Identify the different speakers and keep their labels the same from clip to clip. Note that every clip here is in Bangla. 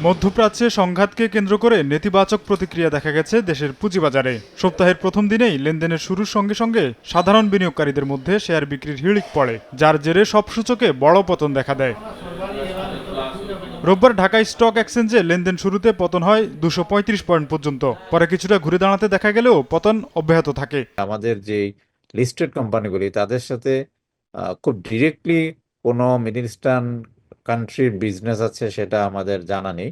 Speaker 1: মধ্যপ্রাচ্যে সংঘাতকে কেন্দ্র করে নেতিবাচক প্রতিক্রিয়া দেখা গেছে দেশের পুঁজিবাজারে। সপ্তাহের প্রথম দিনেই লেনদেনের শুরুর সঙ্গে সঙ্গে সাধারণ বিনিয়োগকারীদের মধ্যে শেয়ার বিক্রির হিড়িক পড়ে, যার জেরে সব সূচকে বড় পতন দেখা দেয়। রোববার ঢাকা স্টক এক্সচেঞ্জে লেনদেন শুরুতে পতন হয় 235 পয়েন্ট পর্যন্ত। পরে কিছুটা ঘুরে দাঁড়াতে দেখা গেলেও পতন অব্যাহত থাকে।
Speaker 2: আমাদের যে লিস্টেড কোম্পানিগুলি তাদের সাথে খুব ডিরেক্টলি কোনো মিডল ইস্টার্ন কান্ট্রির বিজনেস আছে সেটা আমাদের জানা নেই।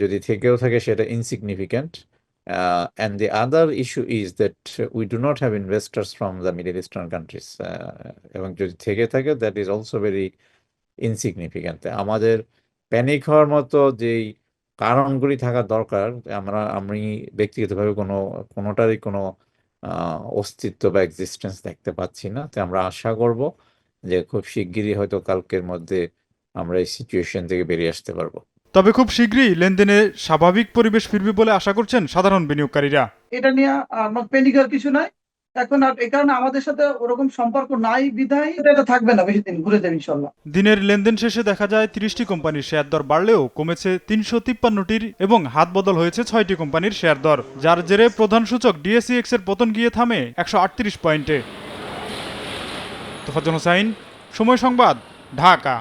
Speaker 2: যদি থেকেও থাকে সেটা insignificant. And the other issue is that we do not have investors from the middle eastern countries, এবং যদি থেকে থাকে that is also very insignificant. আমাদের প্যানিক হওয়ার মতো যেই কারণগুলি থাকা দরকার, আমি ব্যক্তিগতভাবে কোনোটারই কোনো অস্তিত্ব বা এক্সিস্টেন্স দেখতে পাচ্ছি না। তো আমরা আশা করব যে খুব শিগগিরই হয়তো কালকের মধ্যে আমরা এই সিচুয়েশন থেকে বেরিয়ে আসতে পারবো।
Speaker 1: তবে খুব শীঘ্রই লেনদেনে স্বাভাবিক পরিবেশ ফিরবে বলে আশা করছেন সাধারণ বিনিয়োগকারীরা।
Speaker 3: এটা নিয়ে আমার প্যানিকের কিছু নাই এখন। আর এই কারণে আমাদের সাথে ওরকম সম্পর্ক নাই বিধায় এটা থাকবে না, বেশি দিন ঘুরে যাবে ইনশাল্লাহ।
Speaker 1: দিনের লেনদেন শেষে দেখা যায় 30টি কোম্পানির শেয়ার দর বাড়লেও কমেছে 353টির এবং হাত বদল হয়েছে 6টি কোম্পানির শেয়ার দর, যার জেরে প্রধান সূচক ডিএসইএক্স এর পতন গিয়ে থামে 138 পয়েন্টে। তোফাজ্জল হোসাইন, সময় সংবাদ, ঢাকা।